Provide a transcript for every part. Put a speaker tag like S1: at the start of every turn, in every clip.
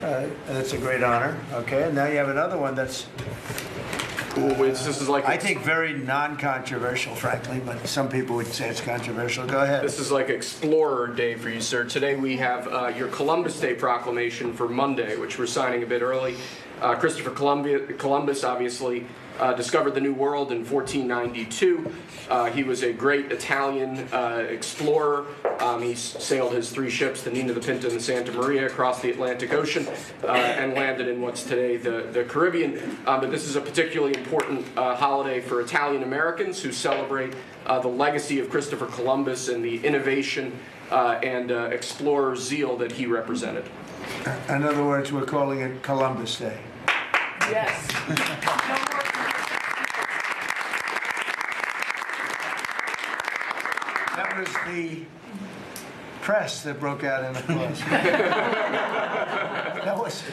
S1: That's a great honor. Okay, and now you have another one that's,
S2: This is like
S1: I think, very non-controversial, frankly, but some people would say it's controversial. Go ahead.
S2: this is like Explorer Day for you, sir. Today we have your Columbus Day proclamation for Monday, which we're signing a bit early. Christopher Columbus obviously discovered the New World in 1492. He was a great Italian explorer. He sailed his 3 ships, the Nina, the Pinta, and the Santa Maria, across the Atlantic Ocean and landed in what's today the Caribbean. But this is a particularly important holiday for Italian Americans who celebrate the legacy of Christopher Columbus and the innovation and explorer zeal that he represented.
S1: In other words, we're calling it Columbus Day.
S3: Yes.
S1: That was the press that broke out in applause.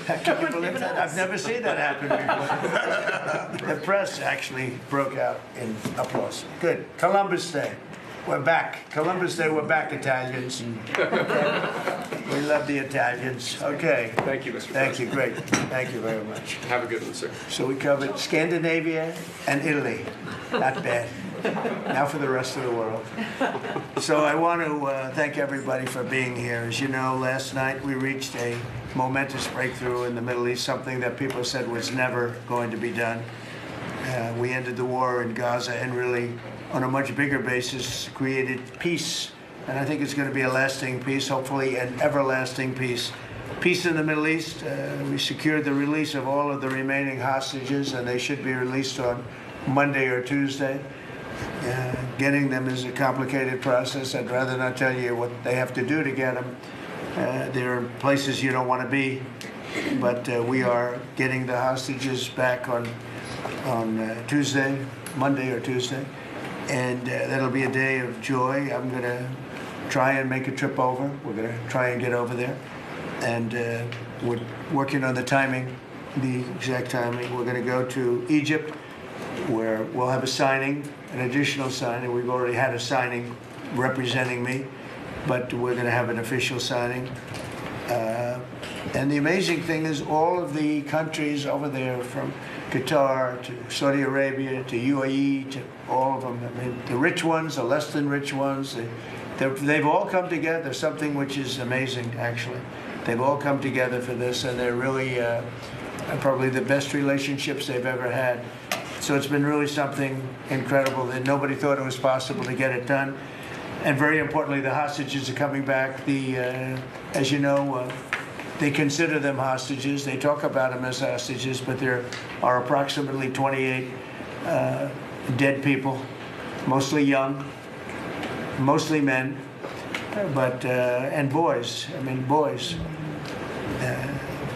S1: Can you believe that? I've never seen that happen before. The press actually broke out in applause. Good. Columbus Day. We're back. Columbus Day, we're back, Italians. We love the Italians. Okay.
S2: Thank you, Mr.
S1: Thank you.
S2: President.
S1: Great. Thank you very much.
S2: Have a good one, sir.
S1: So we covered Scandinavia and Italy. Not bad. Now for the rest of the world. So I want to thank everybody for being here. As you know, last night we reached a momentous breakthrough in the Middle East, something that people said was never going to be done. We ended the war in Gaza and really, on a much bigger basis, created peace. And I think it's going to be a lasting peace, hopefully an everlasting peace. Peace in the Middle East. We secured the release of all of the remaining hostages, and they should be released on Monday or Tuesday. Getting them is a complicated process. I'd rather not tell you what they have to do to get them. There are places you don't want to be, but we are getting the hostages back on Tuesday, Monday or Tuesday, and that'll be a day of joy. I'm going to try and make a trip over. We're going to try and get over there, and we're working on the timing, the exact timing. We're going to go to Egypt, where we'll have a signing, an additional signing. We've already had a signing representing me, but we're going to have an official signing. And the amazing thing is all of the countries over there, from Qatar to Saudi Arabia to UAE to all of them, I mean, the rich ones, the less than rich ones, they've all come together, something which is amazing, actually. They've all come together for this, and they're really probably the best relationships they've ever had. So it's been really something incredible that nobody thought it was possible to get it done. And very importantly, the hostages are coming back. As you know, they consider them hostages. They talk about them as hostages, but there are approximately 28 dead people, mostly young, mostly men, but and boys. I mean, boys.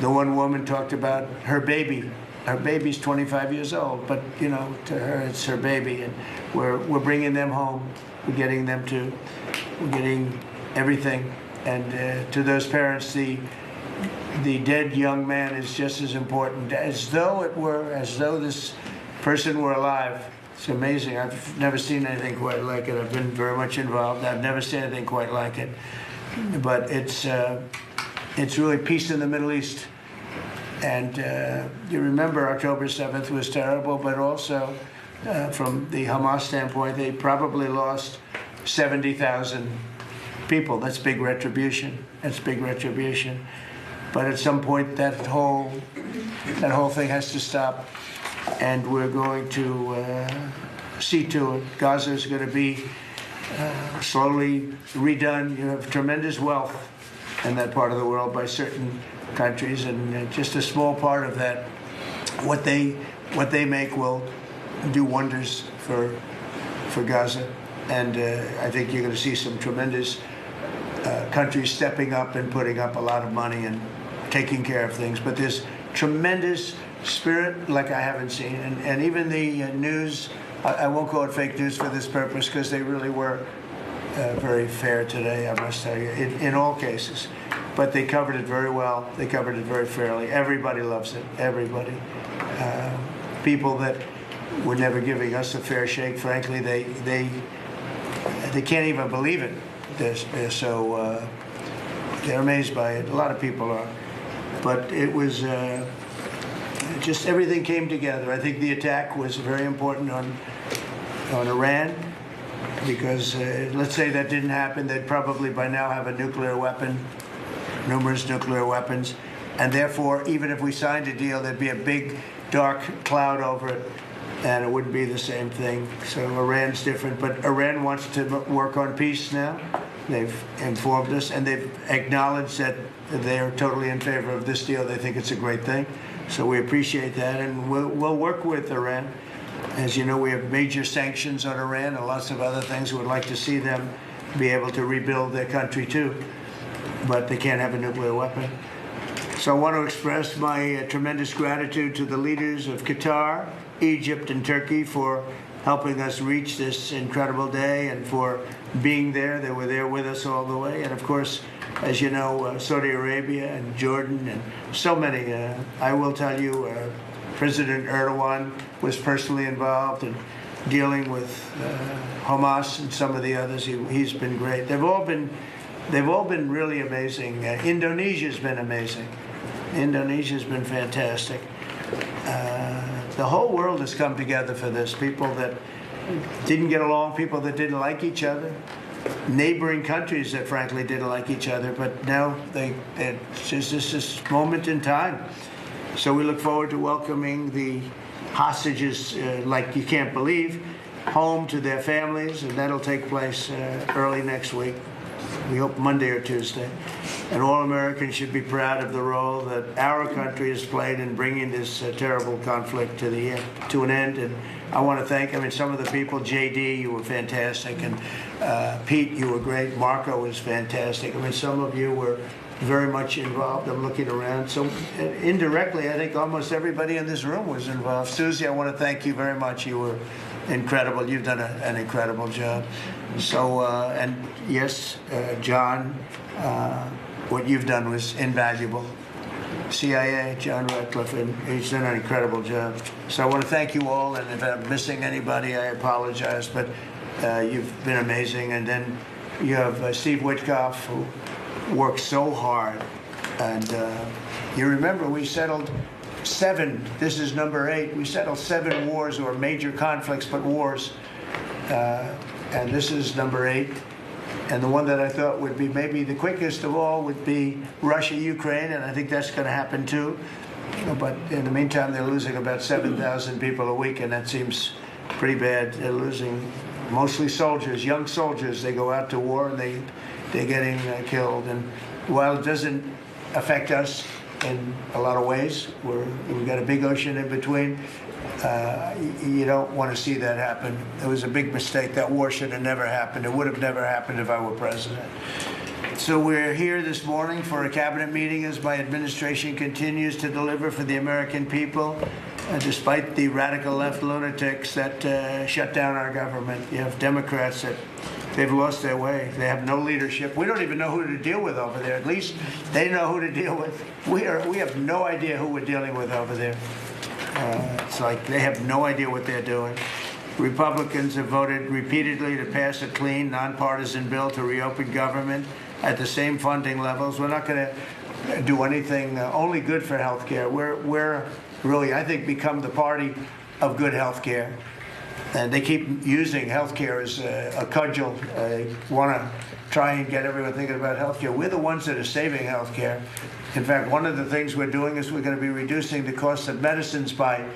S1: The one woman talked about her baby. Her baby's 25 years old, but you know, to her it's her baby, and we're bringing them home. We're getting everything, and to those parents, the dead young man is just as important as though this person were alive. It's amazing. I've never seen anything quite like it. I've been very much involved. I've never seen anything quite like it. But it's really peace in the Middle East. And you remember October 7th was terrible, but also from the Hamas standpoint, they probably lost 70,000 people. That's big retribution. That's big retribution. But at some point, that whole thing has to stop, and we're going to see to it. Gaza is going to be slowly redone. You have tremendous wealth in that part of the world by certain countries, and just a small part of that, what they make will do wonders for Gaza. And I think you're going to see some tremendous countries stepping up and putting up a lot of money and taking care of things. But there's tremendous spirit like I haven't seen, and even the news. I won't call it fake news for this purpose, because they really were very fair today, I must tell you, in all cases. But they covered it very well. They covered it very fairly. Everybody loves it. Everybody. People that were never giving us a fair shake, frankly, they can't even believe it. They're so they're amazed by it. A lot of people are. but it was just everything came together. I think the attack was very important on Iran, because let's say that didn't happen, they'd probably by now have a nuclear weapon, numerous nuclear weapons, and therefore, even if we signed a deal, there'd be a big dark cloud over it, and it wouldn't be the same thing. So Iran's different, but Iran wants to work on peace now. They've informed us, and they've acknowledged that they're totally in favor of this deal. They think it's a great thing. So we appreciate that, and we'll work with Iran. As you know, we have major sanctions on Iran and lots of other things. We would like to see them be able to rebuild their country too, but they can't have a nuclear weapon. So I want to express my tremendous gratitude to the leaders of Qatar, Egypt, and Turkey for helping us reach this incredible day and for being there. They were there with us all the way. And of course, as you know, Saudi Arabia and Jordan and so many. I will tell you, President Erdogan was personally involved in dealing with Hamas and some of the others. He's been great. They've all been really amazing. Indonesia's been amazing. Indonesia's been fantastic. The whole world has come together for this. People that didn't get along, people that didn't like each other, neighboring countries that frankly didn't like each other, but now it's just this moment in time. So we look forward to welcoming the hostages, like you can't believe, home to their families, and that'll take place early next week. We hope Monday or Tuesday. And all Americans should be proud of the role that our country has played in bringing this terrible conflict to an end. And I want to thank, some of the people. JD, you were fantastic, and Pete, you were great. Marco was fantastic. Some of you were very much involved. I'm looking around. So indirectly, I think almost everybody in this room was involved. Susie, I want to thank you very much. You were incredible. You've done an incredible job. So, and yes, John, what you've done was invaluable. CIA, John Ratcliffe, and he's done an incredible job. So I want to thank you all, and if I'm missing anybody, I apologize, but you've been amazing. And then you have Steve Witkoff, who worked so hard. And you remember we settled 7, this is number 8, we settled 7 wars, or major conflicts, but wars. And this is number 8. And the one that I thought would be maybe the quickest of all would be Russia-Ukraine, and I think that's going to happen too. But in the meantime, they're losing about 7,000 people a week, and that seems pretty bad. They're losing mostly soldiers, young soldiers. They go out to war, and they're getting killed. And while it doesn't affect us in a lot of ways, we've got a big ocean in between, you don't want to see that happen. It was a big mistake. That war should have never happened. It would have never happened if I were president. So we're here this morning for a cabinet meeting as my administration continues to deliver for the American people, despite the radical left lunatics that shut down our government. You have Democrats that they've lost their way. They have no leadership. We don't even know who to deal with over there. At least they know who to deal with. We have no idea who we're dealing with over there. It's like they have no idea what they're doing. Republicans have voted repeatedly to pass a clean, nonpartisan bill to reopen government at the same funding levels. We're not going to do anything only good for health care. We're really, I think, become the party of good health care. And they keep using health care as a cudgel. They want to try and get everyone thinking about health care. We're the ones that are saving health care. In fact, one of the things we're doing is we're going to be reducing the cost of medicines by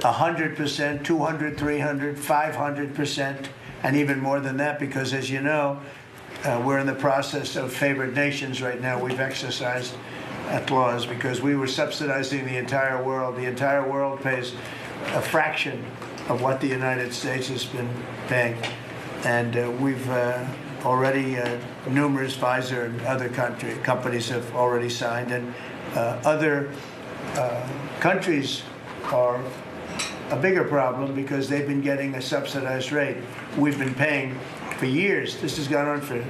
S1: 100%, 200, 300, 500%, and even more than that, because as you know, we're in the process of favored nations right now. We've exercised that clause because we were subsidizing the entire world. The entire world pays a fraction of what the United States has been paying. And we've already, numerous Pfizer and other companies have already signed, and other countries are a bigger problem because they've been getting a subsidized rate. We've been paying for years. This has gone on for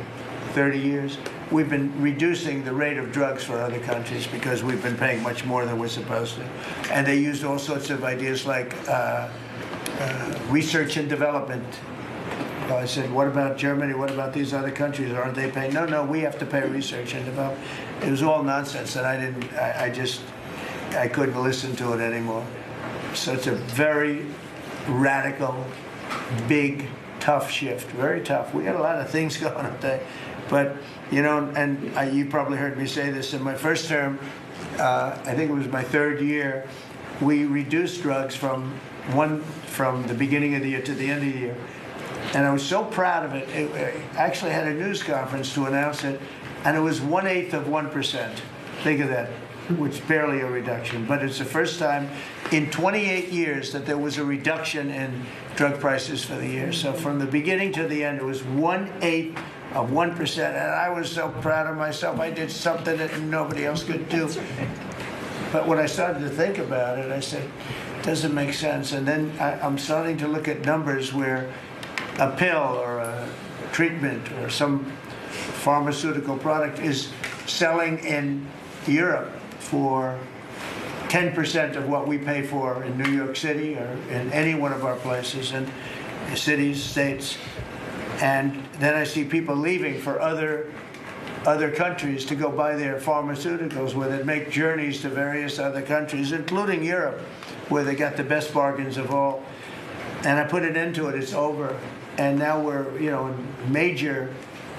S1: 30 years. We've been reducing the rate of drugs for other countries because we've been paying much more than we're supposed to. And they used all sorts of ideas like research and development I said, what about Germany? What about these other countries? Aren't they paying? No, no, we have to pay research and development. It was all nonsense, and I couldn't listen to it anymore. So it's a very radical, big, tough shift. Very tough. We got a lot of things going on there. But, you know, and you probably heard me say this in my first term, I think it was my third year, we reduced drugs from the beginning of the year to the end of the year. And I was so proud of it. I actually had a news conference to announce it, and it was 1/8 of 1%. Think of that, which is barely a reduction. But it's the first time in 28 years that there was a reduction in drug prices for the year. So from the beginning to the end, it was 1/8 of 1%. And I was so proud of myself. I did something that nobody else could do. But when I started to think about it, I said, it doesn't make sense. And then I'm starting to look at numbers where a pill or a treatment or some pharmaceutical product is selling in Europe for 10% of what we pay for in New York City or in any one of our places, and cities, states. And then I see people leaving for other countries to go buy their pharmaceuticals, where they make journeys to various other countries, including Europe, where they got the best bargains of all. And I put an end to it. It's over. And now we're, you know, in major,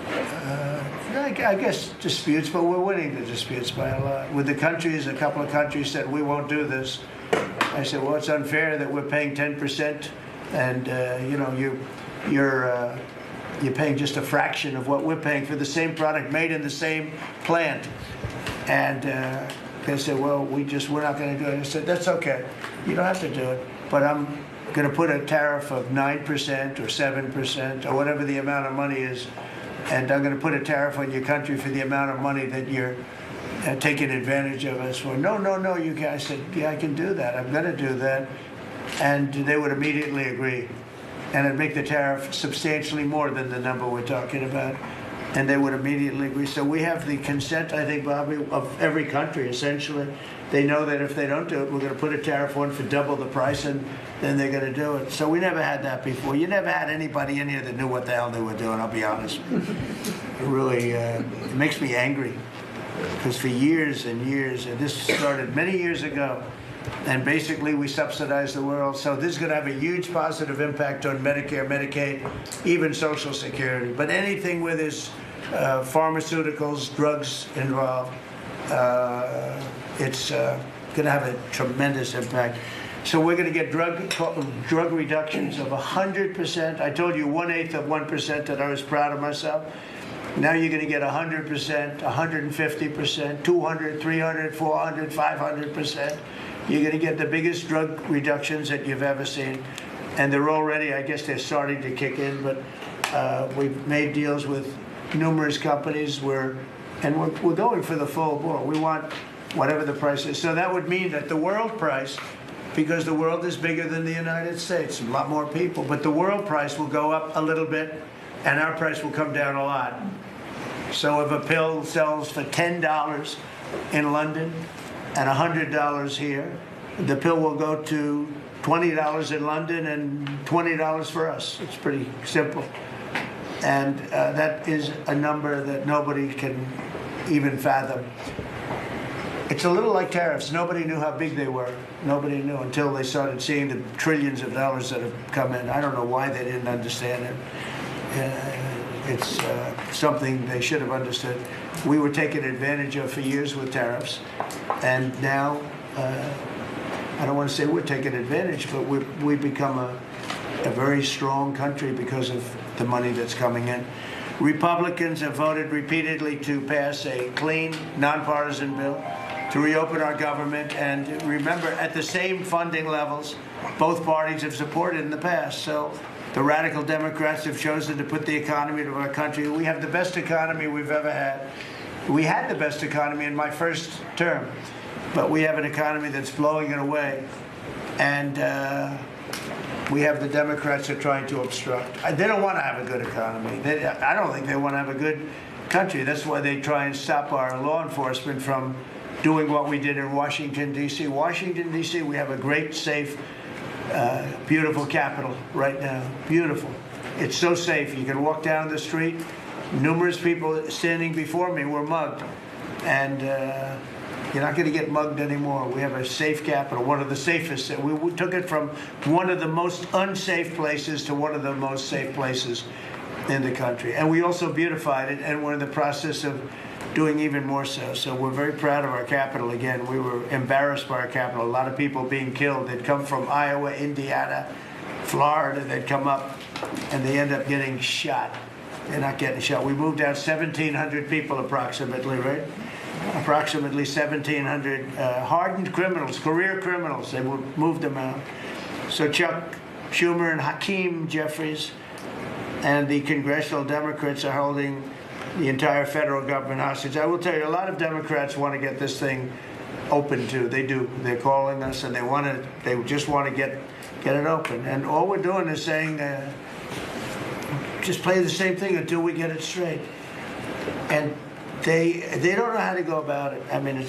S1: I guess, disputes, but we're winning the disputes by a lot. With the countries, a couple of countries said, we won't do this. I said, well, it's unfair that we're paying 10%, and, you know, you're paying just a fraction of what we're paying for the same product made in the same plant. And they said, well, we're not going to do it. I said, that's okay. You don't have to do it. But I'm going to put a tariff of 9% or 7% or whatever the amount of money is. And I'm going to put a tariff on your country for the amount of money that you're taking advantage of us for. No, you guys said, yeah, I can do that. I'm going to do that. And they would immediately agree. And it'd make the tariff substantially more than the number we're talking about. And they would immediately agree. So we have the consent, I think, Bobby, of every country, essentially. They know that if they don't do it, we're going to put a tariff on for double the price, and then they're going to do it. So we never had that before. You never had anybody in here that knew what the hell they were doing, I'll be honest. It really it makes me angry. Because for years and years, and this started many years ago, and basically we subsidize the world. So this is going to have a huge positive impact on Medicare, Medicaid, even Social Security. But anything where there's pharmaceuticals, drugs involved, it's going to have a tremendous impact. So we're going to get drug reductions of 100%. I told you 1/8 of 1% that I was proud of myself. Now you're going to get 100%, 150%, 200, 300, 400, 500%. You're going to get the biggest drug reductions that you've ever seen. And they're already, I guess they're starting to kick in, but we've made deals with numerous companies and we're going for the full bore. We want whatever the price is. So that would mean that the world price, because the world is bigger than the United States, a lot more people, but the world price will go up a little bit and our price will come down a lot. So if a pill sells for $10 in London and $100 here, the pill will go to $20 in London and $20 for us. It's pretty simple. And that is a number that nobody can even fathom. It's a little like tariffs. Nobody knew how big they were. Nobody knew until they started seeing the trillions of dollars that have come in. I don't know why they didn't understand it. It's something they should have understood. We were taken advantage of for years with tariffs, and now I don't want to say we're taking advantage, but we've become a very strong country because of the money that's coming in. Republicans have voted repeatedly to pass a clean, nonpartisan bill to reopen our government, and remember, at the same funding levels both parties have supported in the past. So the radical Democrats have chosen to put the economy of our country. We have the best economy we've ever had. We had the best economy in my first term, but we have an economy that's blowing it away. And we have the Democrats that are trying to obstruct. They don't want to have a good economy. I don't think they want to have a good country. That's why they try and stop our law enforcement from doing what we did in Washington, D.C. Washington, D.C., we have a great, safe, beautiful capital right now. Beautiful. It's so safe. You can walk down the street. Numerous people standing before me were mugged. And you're not going to get mugged anymore. We have a safe capital, one of the safest. We took it from one of the most unsafe places to one of the most safe places in the country. And we also beautified it, and we're in the process of doing even more so. So we're very proud of our capital. Again, we were embarrassed by our capital. A lot of people being killed. They'd come from Iowa, Indiana, Florida. They'd come up, and they end up getting shot. They're not getting shot. We moved out 1,700 people approximately, right? Approximately 1,700 hardened criminals, career criminals. They moved them out. So Chuck Schumer and Hakeem Jeffries and the congressional Democrats are holding the entire federal government hostage. I will tell you, a lot of Democrats want to get this thing open too. They do. They're calling us, and they just want to get it open. And all we're doing is saying, just play the same thing until we get it straight. And they don't know how to go about it. I mean,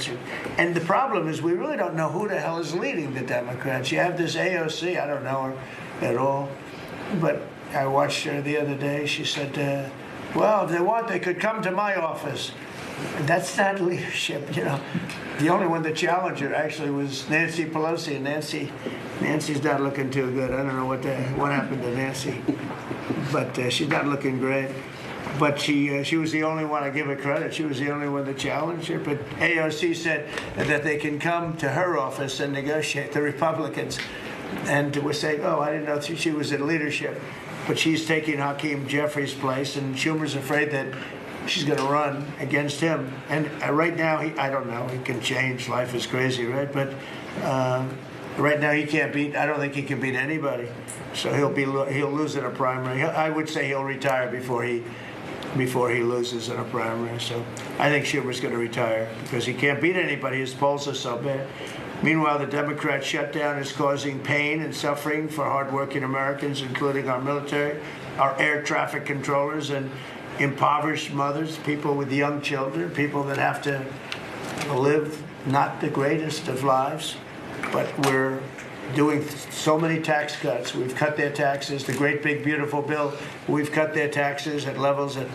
S1: and the problem is we really don't know who the hell is leading the Democrats. You have this AOC. I don't know her at all, but I watched her the other day. She said, well, if they want, they could come to my office. And that's not leadership, you know. The only one that challenged her actually was Nancy Pelosi, and Nancy's not looking too good. I don't know what happened to Nancy, but she's not looking great. But she was the only one, I give her credit, she was the only one that challenged her. But AOC said that they can come to her office and negotiate, the Republicans. And we're saying, oh, I didn't know she was in leadership. But she's taking Hakeem Jeffries' place, and Schumer's afraid that she's going to run against him. And right now, I don't know, he can change. Life is crazy, right? But right now, he can't beat, I don't think he can beat anybody. So he'll lose in a primary. I would say he'll retire before he loses in a primary. So I think Schumer's going to retire because he can't beat anybody. His polls are so bad. Meanwhile, the Democrat shutdown is causing pain and suffering for hardworking Americans, including our military, our air traffic controllers, and impoverished mothers, people with young children, people that have to live not the greatest of lives. But we're doing so many tax cuts. We've cut their taxes. The great big beautiful bill, we've cut their taxes at levels that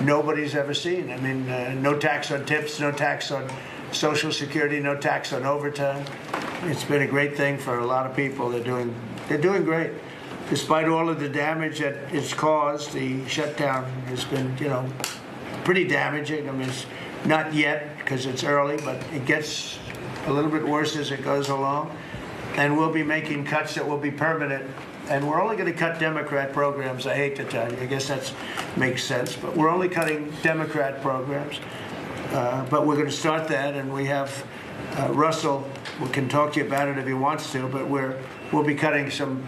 S1: nobody's ever seen. I mean, no tax on tips, no tax on Social Security, no tax on overtime. It's been a great thing for a lot of people. They're doing great. Despite all of the damage that it's caused, the shutdown has been, pretty damaging. I mean, it's not yet because it's early, but it gets a little bit worse as it goes along. And we'll be making cuts that will be permanent. And we're only going to cut Democrat programs. I hate to tell you. I guess that makes sense. But we're only cutting Democrat programs. But we're going to start that, and we have Russell. We can talk to you about it if he wants to, but we'll be cutting some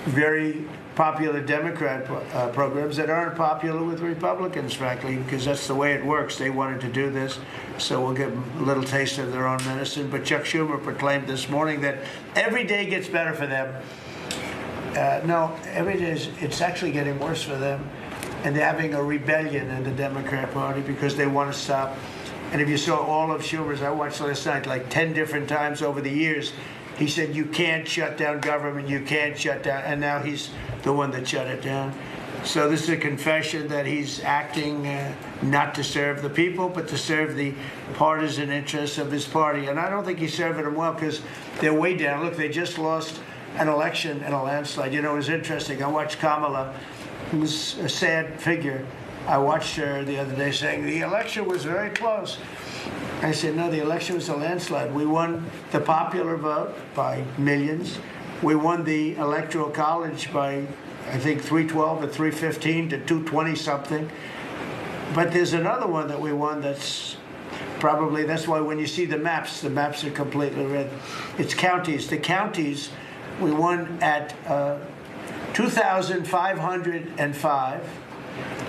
S1: very popular Democrat programs that aren't popular with Republicans, frankly, because that's the way it works. They wanted to do this, so we'll give them a little taste of their own medicine. But Chuck Schumer proclaimed this morning that every day gets better for them. No, every day it's actually getting worse for them, and they're having a rebellion in the Democrat Party because they want to stop. And if you saw all of Schumer's, I watched last night like 10 different times over the years, he said, you can't shut down government, you can't shut down, and now he's the one that shut it down. So this is a confession that he's acting not to serve the people, but to serve the partisan interests of his party. And I don't think he's serving them well because they're way down. Look, they just lost an election in a landslide. It was interesting. I watched Kamala, who was a sad figure. I watched her the other day saying the election was very close. I said, no, the election was a landslide. We won the popular vote by millions. We won the Electoral College by, I think, 312 or 315 to 220 something. But there's another one that we won that's why when you see the maps are completely red. It's counties. The counties, we won at 2,505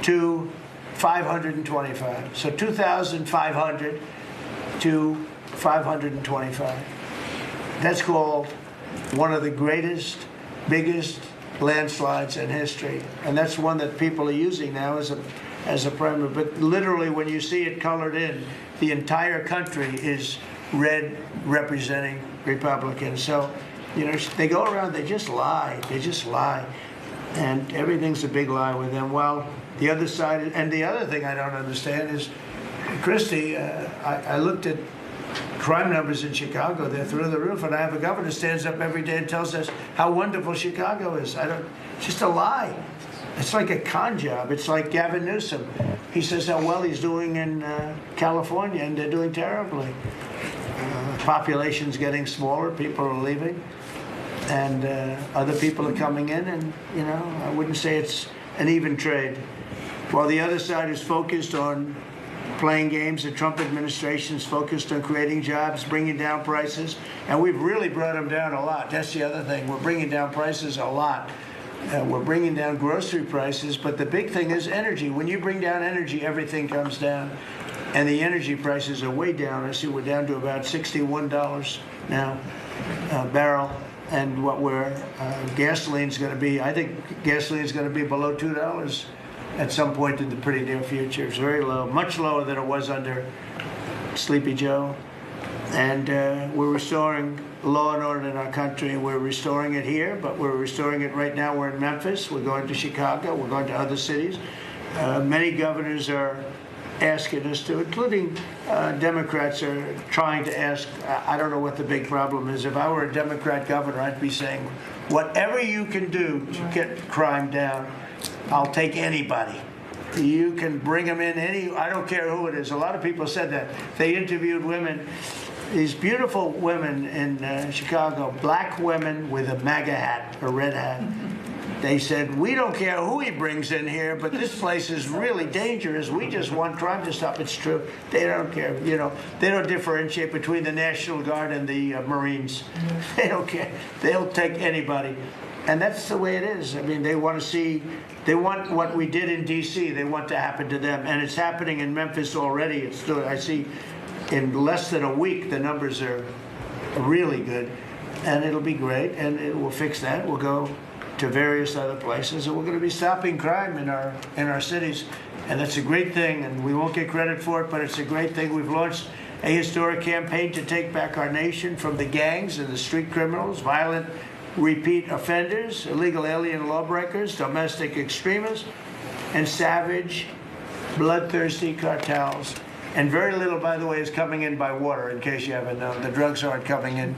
S1: to 525. So 2,500 to 525. That's called one of the greatest, biggest landslides in history. And that's one that people are using now as a primary. But literally, when you see it colored in, the entire country is red representing Republicans. So, they go around, they just lie. They just lie. And everything's a big lie with them. Well, the other side, and the other thing I don't understand is, Christie, I looked at crime numbers in Chicago. They're through the roof, and I have a governor who stands up every day and tells us how wonderful Chicago is. It's just a lie. It's like a con job. It's like Gavin Newsom. He says how well he's doing in California, and they're doing terribly. Population's getting smaller. People are leaving. And other people are coming in, and, you know, I wouldn't say it's an even trade. While the other side is focused on playing games, the Trump administration is focused on creating jobs, bringing down prices, and we've really brought them down a lot. That's the other thing. We're bringing down prices a lot. We're bringing down grocery prices, but the big thing is energy. When you bring down energy, everything comes down, and the energy prices are way down. I see we're down to about $61 now a barrel. And what gasoline's going to be, I think gasoline's going to be below $2 at some point in the pretty near future. It's very low, much lower than it was under Sleepy Joe. And we're restoring law and order in our country, and we're restoring it here, but we're restoring it right now. We're in Memphis, we're going to Chicago, we're going to other cities. Many governors are asking us to, including Democrats are trying to ask. I don't know what the big problem is. If I were a Democrat governor, I'd be saying, whatever you can do to get crime down, I'll take anybody. You can bring them in I don't care who it is. A lot of people said that. They interviewed women, these beautiful women in Chicago, black women with a MAGA hat, a red hat. They said, we don't care who he brings in here, but this place is really dangerous. We just want crime to stop. It's true. They don't care. You know, they don't differentiate between the National Guard and the Marines. They don't care. They'll take anybody. And that's the way it is. I mean, they want what we did in D.C., they want to happen to them. And it's happening in Memphis already. I see in less than a week, the numbers are really good. And it'll be great. And it will fix that. We'll go to various other places, and we're going to be stopping crime in our cities, and that's a great thing, and we won't get credit for it, but it's a great thing. We've launched a historic campaign to take back our nation from the gangs and the street criminals, violent repeat offenders, illegal alien lawbreakers, domestic extremists, and savage, bloodthirsty cartels. And very little, by the way, is coming in by water, in case you haven't known. The drugs aren't coming in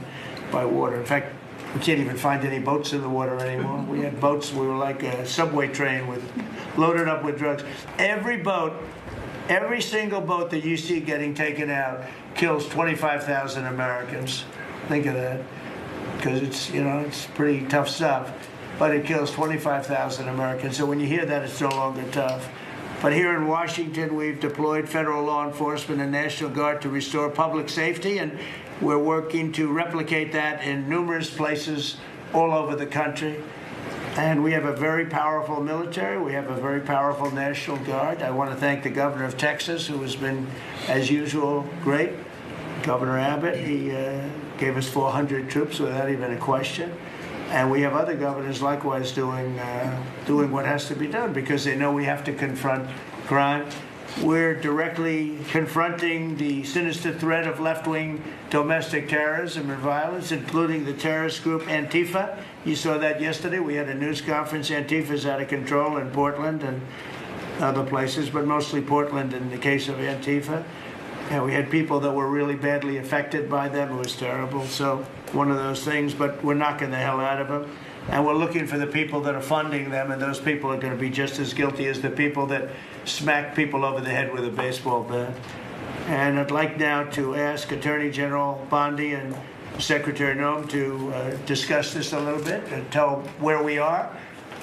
S1: by water. In fact, we can't even find any boats in the water anymore. We had boats, we were like a subway train loaded up with drugs. Every single boat that you see getting taken out kills 25,000 Americans. Think of that. Because it's pretty tough stuff. But it kills 25,000 Americans. So when you hear that, it's no longer tough. But here in Washington, we've deployed federal law enforcement and National Guard to restore public safety, and we're working to replicate that in numerous places all over the country. And we have a very powerful military. We have a very powerful National Guard. I want to thank the governor of Texas, who has been, as usual, great. Governor Abbott, he gave us 400 troops without even a question. And we have other governors likewise doing what has to be done, because they know we have to confront crime. We're directly confronting the sinister threat of left-wing domestic terrorism and violence, including the terrorist group Antifa. You saw that yesterday. We had a news conference. Antifa's out of control in Portland and other places, but mostly Portland in the case of Antifa. And we had people that were really badly affected by them. It was terrible. So one of those things, but we're knocking the hell out of them. And we're looking for the people that are funding them, and those people are going to be just as guilty as the people that smack people over the head with a baseball bat. And I'd like now to ask Attorney General Bondi and Secretary Noem to discuss this a little bit and tell where we are.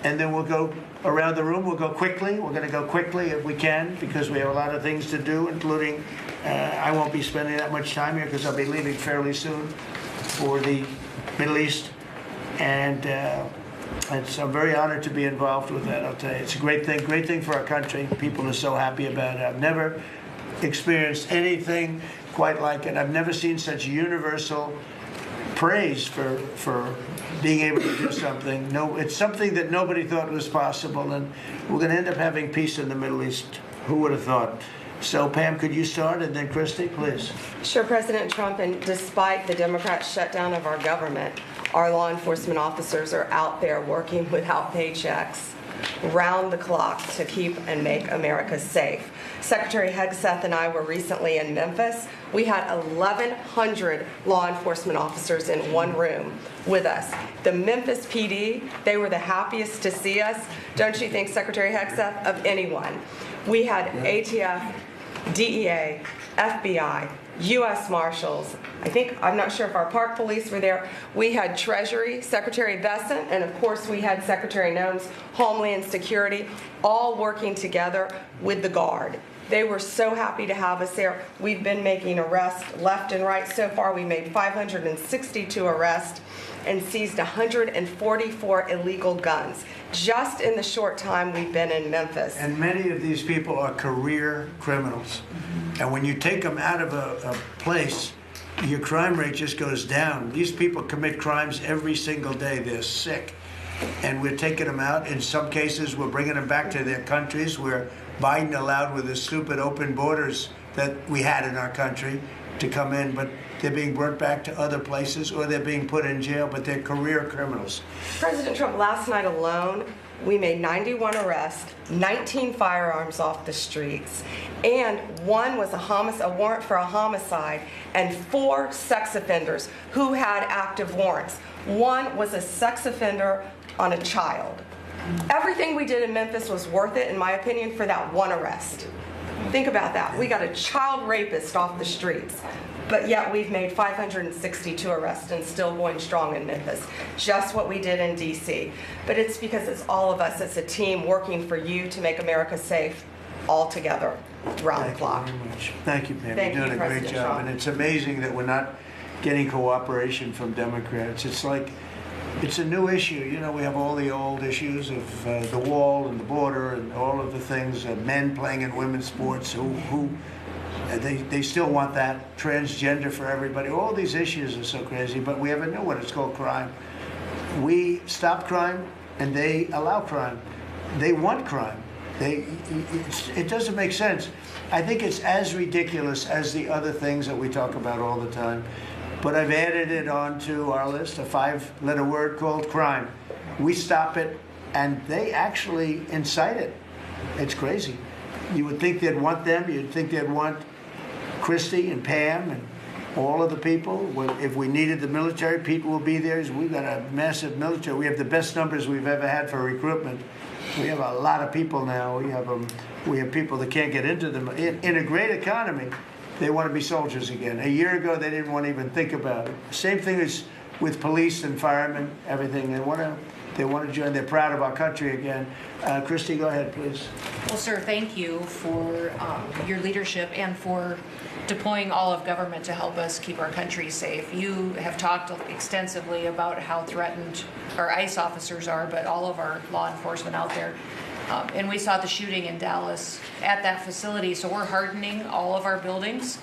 S1: And then we'll go around the room. We'll go quickly. We're going to go quickly if we can, because we have a lot of things to do, including I won't be spending that much time here because I'll be leaving fairly soon for the Middle East. And I'm very honored to be involved with that, I'll tell you. It's a great thing for our country. People are so happy about it. I've never experienced anything quite like it. I've never seen such universal praise for being able to do something. No, it's something that nobody thought was possible, and we're going to end up having peace in the Middle East. Who would have thought? So Pam, could you start, and then Christy, please?
S3: Sure, President Trump, and despite the Democrats' shutdown of our government, our law enforcement officers are out there working without paychecks, round the clock, to keep and make America safe. Secretary Hegseth and I were recently in Memphis. We had 1,100 law enforcement officers in one room with us. The Memphis PD, they were the happiest to see us, don't you think, Secretary Hegseth, of anyone? We had ATF, DEA, FBI, U.S. Marshals. I'm not sure if our park police were there. We had Treasury, Secretary Bessent, and of course we had Secretary Nones, Homeland Security, all working together with the Guard. They were so happy to have us there. We've been making arrests left and right. So far, we made 562 arrests and seized 144 illegal guns just in the short time we've been in Memphis.
S1: And many of these people are career criminals. And when you take them out of a place, your crime rate just goes down. These people commit crimes every single day. They're sick. And we're taking them out. In some cases, we're bringing them back to their countries where Biden allowed, with the stupid open borders that we had in our country, to come in. But they're being brought back to other places, or they're being put in jail, but they're career criminals.
S3: President Trump, last night alone, we made 91 arrests, 19 firearms off the streets, and one was a warrant for a homicide, and 4 sex offenders who had active warrants. One was a sex offender on a child. Everything we did in Memphis was worth it, in my opinion, for that one arrest. Think about that. We got a child rapist off the streets, but yet we've made 562 arrests and still going strong in Memphis. Just what we did in D.C. But it's because it's all of us. It's a team working for you to make America safe, all together, round the clock.
S1: Thank you very much. Thank you, Pam.
S3: Thank
S1: You're
S3: you,
S1: doing a great
S3: President
S1: job.
S3: Trump.
S1: And it's amazing that we're not getting cooperation from Democrats. It's like, it's a new issue. You know, we have all the old issues of the wall and the border and all of the things, men playing in women's sports they still want that, transgender for everybody. All these issues are so crazy, but we have a new one. It's called crime. We stop crime, and they allow crime. They want crime. It doesn't make sense. I think it's as ridiculous as the other things that we talk about all the time. But I've added it onto our list, a 5-letter word called crime. We stop it, and they actually incite it. It's crazy. You would think they'd want them. You'd think they'd want Christy and Pam and all of the people. If we needed the military, people will be there. We've got a massive military. We have the best numbers we've ever had for recruitment. We have a lot of people now. We have people that can't get into them. In a great economy, they want to be soldiers again. A year ago, they didn't want to even think about it. Same thing as with police and firemen, everything. They want to join. They're proud of our country again. Christy, go ahead, please.
S4: Well, sir, thank you for your leadership and for deploying all of government to help us keep our country safe. You have talked extensively about how threatened our ICE officers are, but all of our law enforcement out there. And we saw the shooting in Dallas at that facility, so we're hardening all of our buildings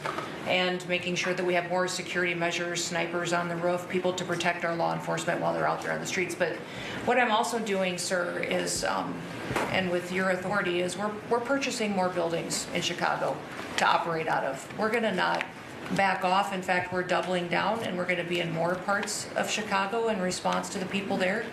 S4: and making sure that we have more security measures, snipers on the roof, people to protect our law enforcement while they're out there on the streets. But what I'm also doing, sir, is, and with your authority, is we're purchasing more buildings in Chicago to operate out of. We're going to not back off. In fact, we're doubling down, and we're going to be in more parts of Chicago in response to the people there.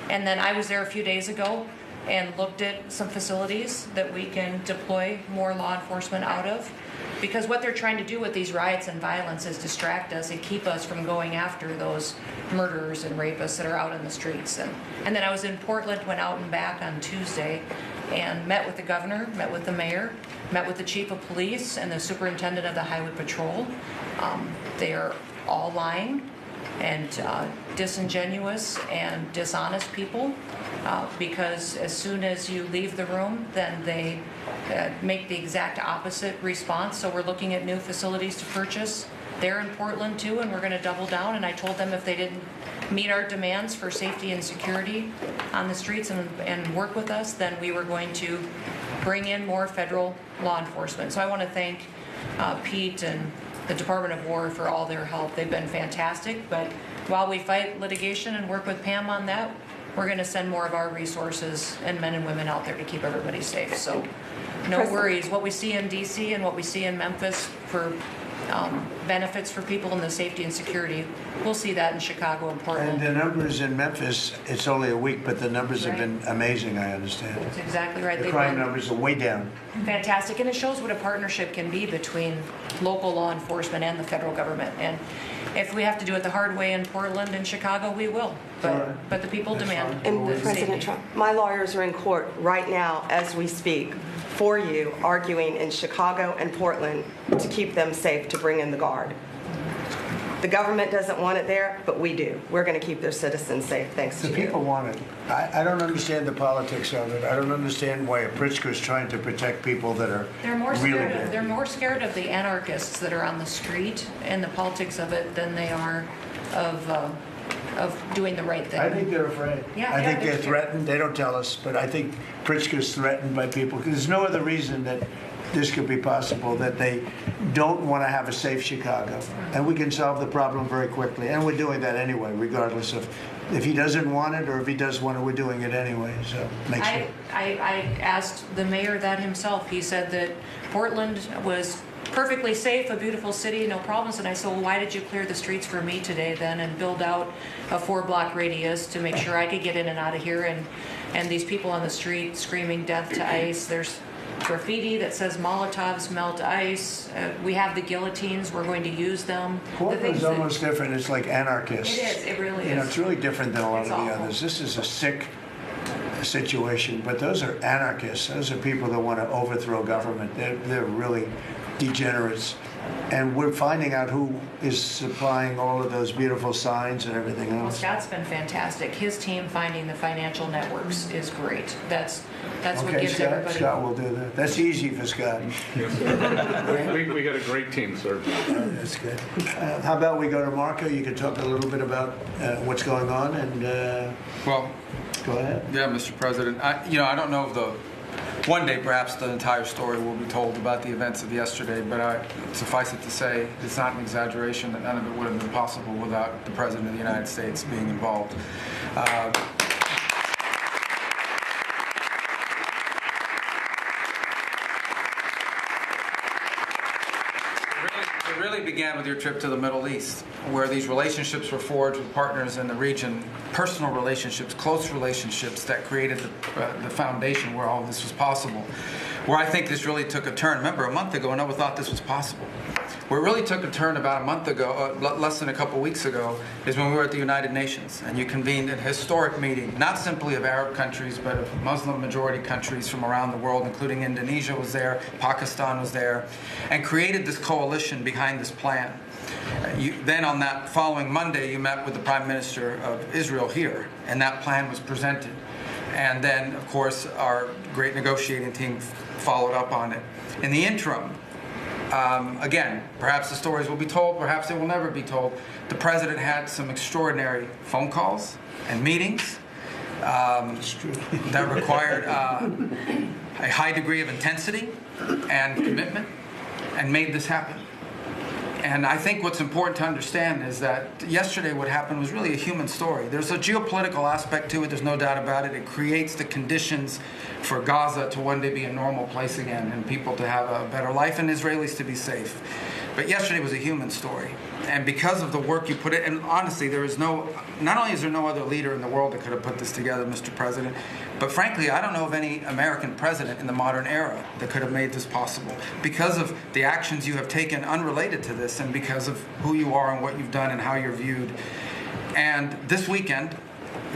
S4: And then I was there a few days ago and looked at some facilities that we can deploy more law enforcement out of. Because what they're trying to do with these riots and violence is distract us and keep us from going after those murderers and rapists that are out in the streets. And then I was in Portland, went out and back on Tuesday, and met with the governor, met with the mayor, met with the chief of police and the superintendent of the highway patrol. They are all lying and disingenuous and dishonest people, because as soon as you leave the room, then they make the exact opposite response. So we're looking at new facilities to purchase. They're in Portland too, and we're going to double down. And I told them if they didn't meet our demands for safety and security on the streets and work with us, then we were going to bring in more federal law enforcement. So I want to thank Pete and the Department of War for all their help. They've been fantastic, but while we fight litigation and work with Pam on that, we're going to send more of our resources and men and women out there to keep everybody safe. So no
S3: President-
S4: worries. What we see in D.C. and what we see in Memphis for benefits for people in the safety and security, we'll see that in Chicago and
S1: And
S4: Portland.
S1: the numbers in Memphis, it's only a week, but the numbers have
S4: Right.
S1: been amazing, I understand.
S4: That's exactly right.
S1: The
S4: They've
S1: crime
S4: been
S1: numbers are way down.
S4: fantastic, and it shows what a partnership can be between local law enforcement and the federal government. And if we have to do it the hard way in Portland and Chicago, we will.
S1: All right.
S4: But the people
S1: That's
S4: demand.
S1: fine.
S3: And
S4: the
S3: President
S4: safety.
S3: Trump, my lawyers are in court right now as we speak for you, arguing in Chicago and Portland to keep them safe, to bring in the Guard. The government doesn't want it there, but we do. We're going to keep their citizens safe, thanks to
S1: The people
S3: you.
S1: want it. I don't understand the politics of it. I don't understand why a Pritzker is trying to protect people that are
S4: They're more
S1: really
S4: scared
S1: bad.
S4: of, they're more scared of the anarchists that are on the street and the politics of it than they are of doing the right thing.
S1: I think they're afraid.
S4: Yeah,
S1: I
S4: yeah,
S1: think
S4: they're
S1: they're
S4: scared.
S1: threatened. They don't tell us, but I think Pritzker's threatened by people. There's no other reason that this could be possible, that they don't want to have a safe Chicago. And we can solve the problem very quickly. And we're doing that anyway, regardless of if he doesn't want it or if he does want it, we're doing it anyway. So make sure.
S4: I asked the mayor that himself. He said that Portland was perfectly safe, a beautiful city, no problems. And I said, well, why did you clear the streets for me today then and build out a 4-block radius to make sure I could get in and out of here? And these people on the street screaming death to ICE. There's graffiti that says Molotovs melt ice. We have the guillotines. We're going to use them. The
S1: Portland's
S4: things that-
S1: almost different. It's like anarchists.
S4: It is. It really
S1: You know,
S4: is.
S1: it's really different than a lot
S4: It's
S1: of the
S4: awful.
S1: others. This is a sick situation, but those are anarchists. Those are people that want to overthrow government. They're really degenerates. And we're finding out who is supplying all of those beautiful signs and everything
S4: Well,
S1: else.
S4: Scott's been fantastic. His team finding the financial networks is great. That's what
S1: Okay,
S4: gives
S1: Scott,
S4: everybody.
S1: Scott will do that. That's easy for Scott.
S5: We got a great team, sir.
S1: That's good. How about we go to Marco? You can talk a little bit about what's going on, and
S6: Well,
S1: go ahead.
S6: yeah, Mr. President. I don't know if one day perhaps the entire story will be told about the events of yesterday, but suffice it to say, it's not an exaggeration that none of it would have been possible without the President of the United States being involved. It really began with your trip to the Middle East, where these relationships were forged with partners in the region, personal relationships, close relationships that created the foundation where all of this was possible. Where I think this really took a turn. Remember, a month ago, no one thought this was possible. Where it really took a turn about a month ago, less than a couple weeks ago, is when we were at the United Nations and you convened a historic meeting, not simply of Arab countries, but of Muslim majority countries from around the world, including Indonesia was there, Pakistan was there, and created this coalition behind this plan. Then on that following Monday, you met with the Prime Minister of Israel here, and that plan was presented. And then, of course, our great negotiating team followed up on it. In the interim, again, perhaps the stories will be told, perhaps they will never be told. The President had some extraordinary phone calls and meetings that required a high degree of intensity and commitment and made this happen. And I think what's important to understand is that yesterday what happened was really a human story. There's a geopolitical aspect to it, there's no doubt about it. It creates the conditions for Gaza to one day be a normal place again and people to have a better life and Israelis to be safe. But yesterday was a human story. And because of the work you put in, and honestly, not only is there no other leader in the world that could have put this together, Mr. President, but frankly, I don't know of any American president in the modern era that could have made this possible. Because of the actions you have taken unrelated to this and because of who you are and what you've done and how you're viewed. And this weekend,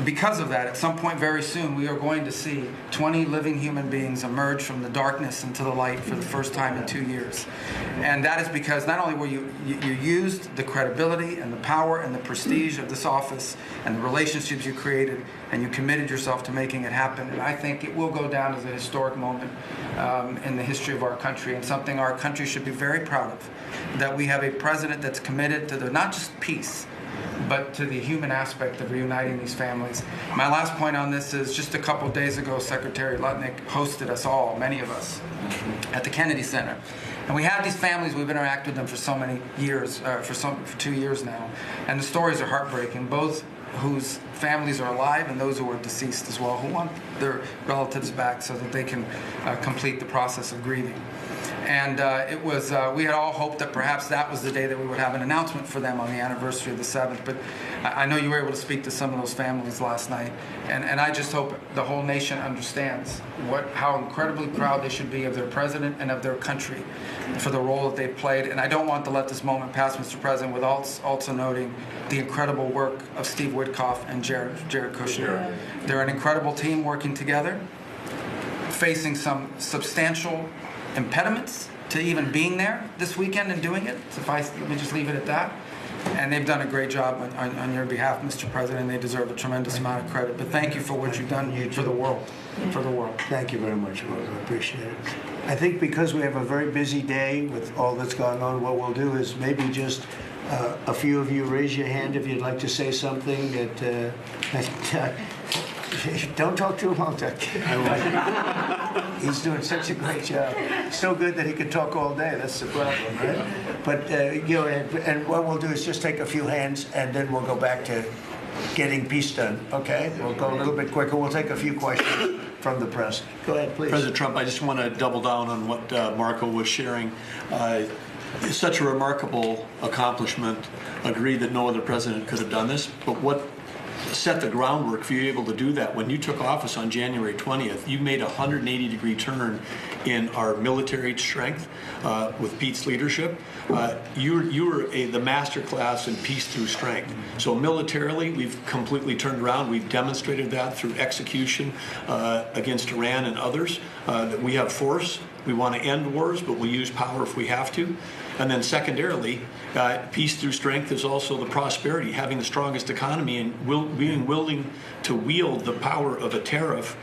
S6: because of that, at some point very soon, we are going to see 20 living human beings emerge from the darkness into the light for the first time in 2 years. And that is because not only were you used the credibility and the power and the prestige of this office and the relationships you created, and you committed yourself to making it happen. And I think it will go down as a historic moment in the history of our country and something our country should be very proud of, that we have a president that's committed to not just peace, but to the human aspect of reuniting these families. My last point on this is just a couple of days ago, Secretary Lutnick hosted us all, many of us, at the Kennedy Center. And we have these families, we've interacted with them for so many years, for 2 years now. And the stories are heartbreaking. Both whose families are alive and those who are deceased as well, who want their relatives back so that they can complete the process of grieving. And it was, we had all hoped that perhaps that was the day that we would have an announcement for them on the anniversary of the 7th. But I know you were able to speak to some of those families last night. And I just hope the whole nation understands how incredibly proud they should be of their president and of their country for the role that they've played. And I don't want to let this moment pass, Mr. President, without also noting the incredible work of Steve Witkoff and Jared Kushner. They're an incredible team working together, facing some substantial impediments to even being there this weekend and doing it. Let me just leave it at that. And they've done a great job on your behalf, Mr. President. They deserve a tremendous amount of credit. But thank you for what you've done for the world. For the world.
S1: Thank you very much, Rose. I appreciate it. I think because we have a very busy day with all that's going on, what we'll do is maybe just a few of you raise your hand if you'd like to say something that don't talk too long, Doug. He's doing such a great job. So good that he could talk all day. That's the problem, right? But and what we'll do is just take a few hands, and then we'll go back to getting peace done. Okay? We'll go a little bit quicker. We'll take a few questions from the press. Go ahead, please.
S7: President Trump, I just want to double down on what Marco was sharing. It's such a remarkable accomplishment. Agree that no other president could have done this, but what set the groundwork for you able to do that? When you took office on January 20th, you made a 180-degree turn in our military strength with Pete's leadership. You were the master class in peace through strength. So militarily, we've completely turned around. We've demonstrated that through execution against Iran and others, that we have force. We want to end wars, but we'll use power if we have to. And then secondarily, peace through strength is also the prosperity, having the strongest economy and being willing to wield the power of a tariff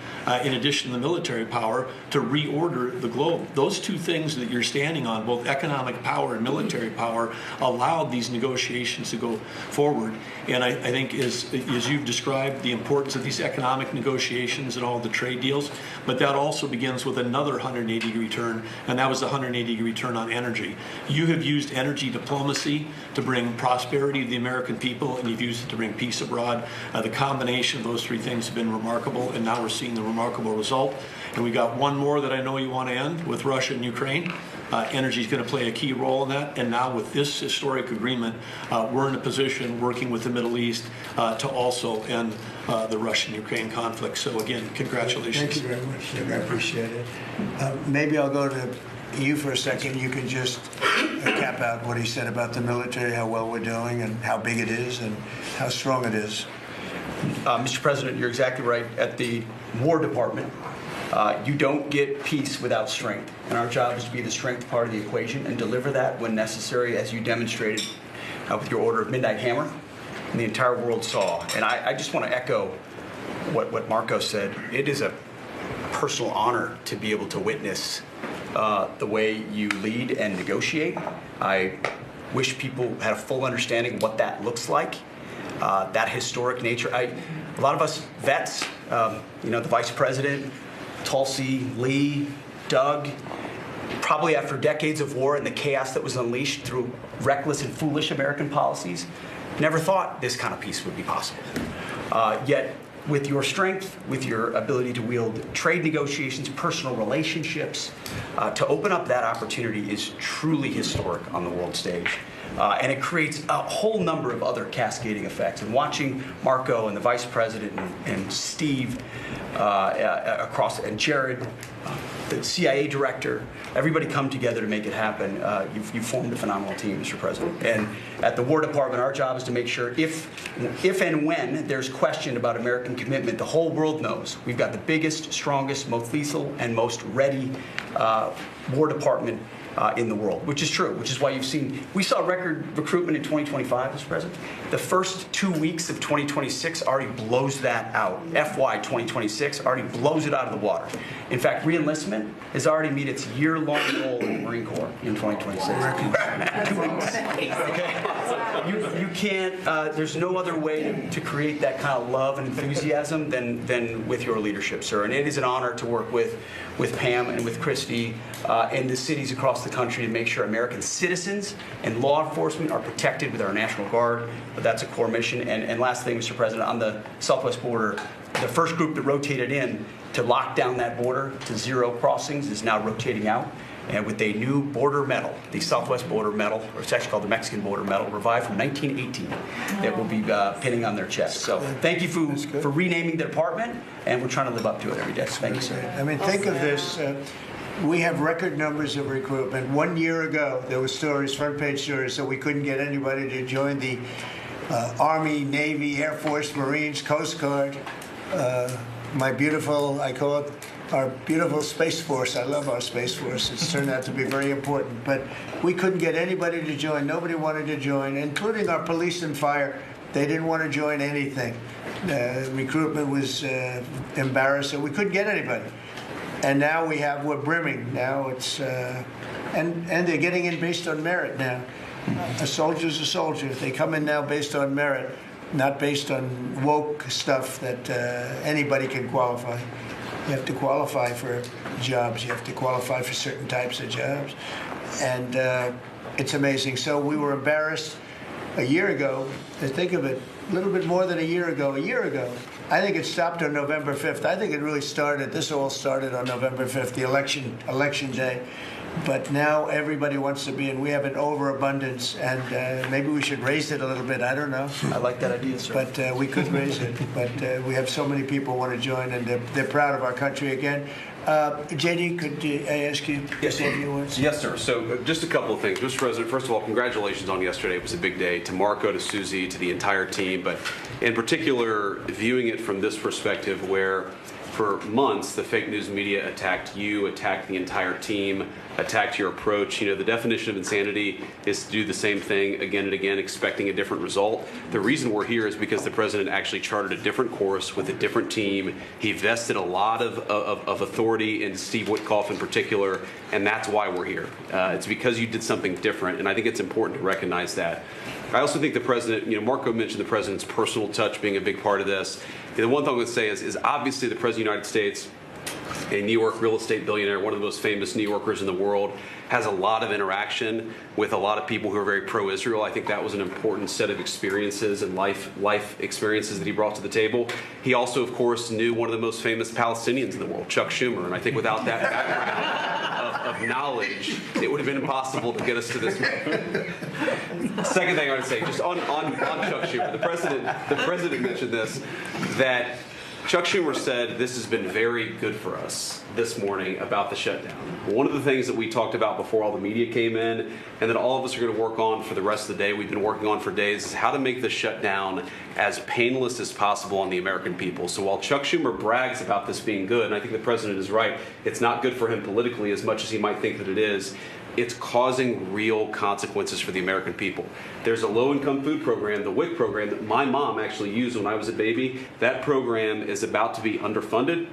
S7: in addition to the military power to reorder the globe. Those two things that you're standing on, both economic power and military power, allowed these negotiations to go forward. And I think as you've described the importance of these economic negotiations and all the trade deals, but that also begins with another 180-degree turn, and that was the 180-degree turn on energy. You have used energy diplomacy to bring prosperity to the American people, and you've used it to bring peace abroad. The combination of those three things have been remarkable, and now we're seeing the remarkable result. And we got one more that I know you want to end with Russia and Ukraine. Energy is going to play a key role in that. And now with this historic agreement, we're in a position working with the Middle East to also end the Russian-Ukraine conflict. So again, congratulations.
S1: Thank you very much, Doug. I appreciate it. Maybe I'll go to you for a second. You can just cap out what he said about the military, how well we're doing, and how big it is, and how strong it is.
S8: Mr. President, you're exactly right. At the War Department, you don't get peace without strength. And our job is to be the strength part of the equation and deliver that when necessary, as you demonstrated with your order of Midnight Hammer, and the entire world saw. And I just want to echo what Marco said. It is a personal honor to be able to witness the way you lead and negotiate. I wish people had a full understanding of what that looks like. That historic nature. A lot of us vets, the Vice President, Tulsi, Lee, Doug, probably after decades of war and the chaos that was unleashed through reckless and foolish American policies, never thought this kind of peace would be possible. Yet, with your strength, with your ability to wield trade negotiations, personal relationships, to open up that opportunity is truly historic on the world stage. And it creates a whole number of other cascading effects. And watching Marco and the Vice President and Steve and Jared, the CIA director, everybody come together to make it happen. You've formed a phenomenal team, Mr. President. And at the War Department, our job is to make sure if and when there's question about American commitment, the whole world knows we've got the biggest, strongest, most lethal, and most ready War Department in the world, which is true, which is why we saw record recruitment in 2025, Mr. President. The first 2 weeks of 2026 already blows that out. FY 2026 already blows it out of the water. In fact, re-enlistment has already met its year-long goal in the Marine Corps in 2026. 2 weeks. Okay? You can't, there's no other way to create that kind of love and enthusiasm than with your leadership, sir. And it is an honor to work with Pam and with Christy and the cities across the country to make sure American citizens and law enforcement are protected with our National Guard. But that's a core mission. And last thing, Mr. President, on the southwest border, the first group that rotated in to lock down that border to 0 crossings is now rotating out. And with a new border medal, the Southwest Border Medal, or it's actually called the Mexican Border Medal, revived from 1918, that will be pinning on their chest. So thank you for renaming the department, and we're trying to live up to it every day. Thank you, sir.
S1: I mean, think of this. We have record numbers of recruitment. 1 year ago, there were stories, front-page stories, so we couldn't get anybody to join the Army, Navy, Air Force, Marines, Coast Guard. My beautiful, I call it our beautiful Space Force. I love our Space Force. It's turned out to be very important. But we couldn't get anybody to join. Nobody wanted to join, including our police and fire. They didn't want to join anything. Recruitment was embarrassing. We couldn't get anybody. And now we're brimming. Now it's, and they're getting in based on merit now. A soldier's a soldier. They come in now based on merit, not based on woke stuff that anybody can qualify. You have to qualify for jobs. You have to qualify for certain types of jobs. And it's amazing. So we were embarrassed a year ago. Think of it, a little bit more than a year ago. I think it stopped on November 5th. I think it really started, this all started on November 5th, the election day. But now everybody wants to be, and we have an overabundance, and maybe we should raise it a little bit. I don't know.
S8: I like that idea, sir.
S1: But we could raise it. But we have so many people want to join, and they're proud of our country again. JD, could I ask you to say a few words?
S9: Yes, sir. So just a couple of things. Mr. President, first of all, congratulations on yesterday. It was a big day to Marco, to Susie, to the entire team. But in particular, viewing it from this perspective where for months the fake news media attacked you, attacked the entire team, attacked your approach. You know, the definition of insanity is to do the same thing again and again, expecting a different result. The reason we're here is because the president actually charted a different course with a different team. He vested a lot of authority in Steve Witkoff in particular, and that's why we're here. It's because you did something different, and I think it's important to recognize that. I also think the president, you know, Marco mentioned the president's personal touch being a big part of this. And the one thing I would say is obviously the president of the United States, a New York real estate billionaire, one of the most famous New Yorkers in the world, has a lot of interaction with a lot of people who are very pro-Israel. I think that was an important set of experiences and life experiences that he brought to the table. He also, of course, knew one of the most famous Palestinians in the world, Chuck Schumer. And I think without that background of knowledge, it would have been impossible to get us to this moment. Second thing I would say, just on Chuck Schumer, the president mentioned this, that Chuck Schumer said this has been very good for us this morning about the shutdown. One of the things that we talked about before all the media came in, and that all of us are going to work on for the rest of the day, we've been working on for days, is how to make the shutdown as painless as possible on the American people. So while Chuck Schumer brags about this being good, and I think the president is right, it's not good for him politically as much as he might think that it is. It's causing real consequences for the American people. There's a low-income food program, the WIC program, that my mom actually used when I was a baby. That program is about to be underfunded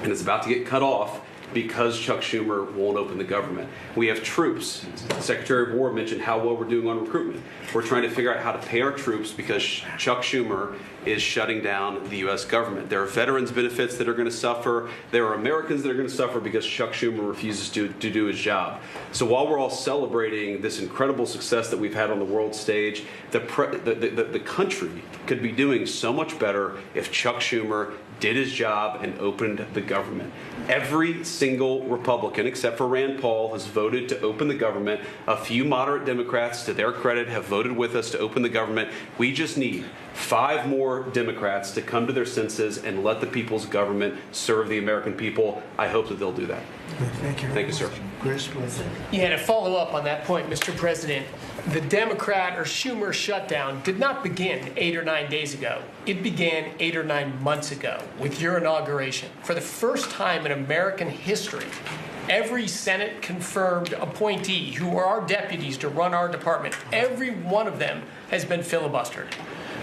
S9: and it's about to get cut off because Chuck Schumer won't open the government. We have troops. The Secretary of War mentioned how well we're doing on recruitment. We're trying to figure out how to pay our troops because Chuck Schumer is shutting down the U.S. government. There are veterans benefits that are going to suffer. There are Americans that are going to suffer because Chuck Schumer refuses to do his job. So while we're all celebrating this incredible success that we've had on the world stage, the country could be doing so much better if Chuck Schumer did his job and opened the government. Every single Republican, except for Rand Paul, has voted to open the government. A few moderate Democrats, to their credit, have voted with us to open the government. We just need 5 more Democrats to come to their senses and let the people's government serve the American people. I hope that they'll do that.
S1: Thank you.
S9: Thank you, sir.
S1: Chris, please.
S10: Yeah, to follow up on that point, Mr. President, the Democrat or Schumer shutdown did not begin 8 or 9 days ago. It began 8 or 9 months ago with your inauguration. For the first time in American history, every Senate confirmed appointee who are our deputies to run our department, every one of them has been filibustered.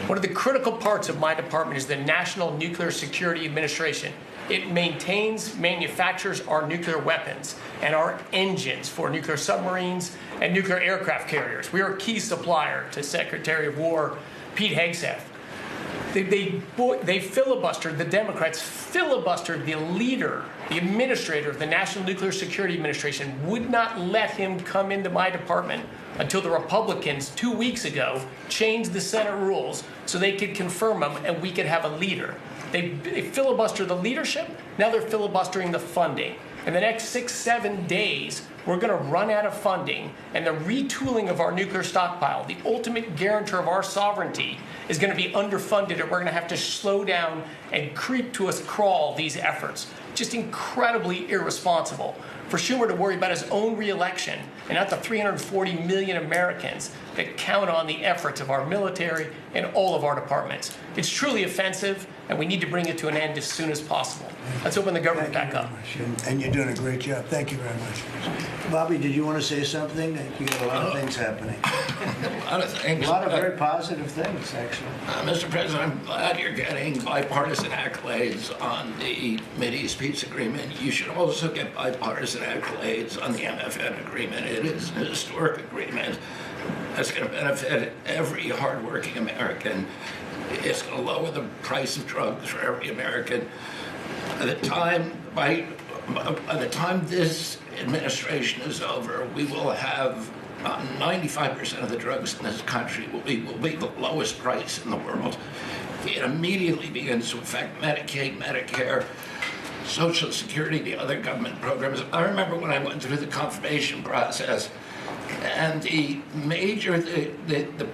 S10: One of the critical parts of my department is the National Nuclear Security Administration. It maintains, manufactures our nuclear weapons and our engines for nuclear submarines and nuclear aircraft carriers. We are a key supplier to Secretary of War Pete Hegseth. They filibustered, the Democrats filibustered the leader, the administrator of the National Nuclear Security Administration, would not let him come into my department until the Republicans 2 weeks ago changed the Senate rules so they could confirm him and we could have a leader. They filibustered the leadership, now they're filibustering the funding. In the next 6-7 days, we're going to run out of funding, and the retooling of our nuclear stockpile, the ultimate guarantor of our sovereignty, is going to be underfunded, and we're going to have to slow down and creep to a crawl these efforts. Just incredibly irresponsible for Schumer to worry about his own reelection and not the 340 million Americans that count on the efforts of our military and all of our departments. It's truly offensive, and we need to bring it to an end as soon as possible. Let's open the government back up.
S1: And you're doing a great job. Thank you very much. Bobby, did you want to say something? You got a lot of things happening.
S11: A lot of things.
S1: A lot of very positive things, actually.
S11: Mr. President, I'm glad you're getting bipartisan accolades on the Mideast peace agreement. You should also get bipartisan accolades on the MFN agreement. It is a historic agreement that's going to benefit every hardworking American. It's going to lower the price of drugs for every American. By the time this administration is over, we will have 95% of the drugs in this country will be the lowest price in the world. It immediately begins to affect Medicaid, Medicare, Social Security, the other government programs. I remember when I went through the confirmation process, and the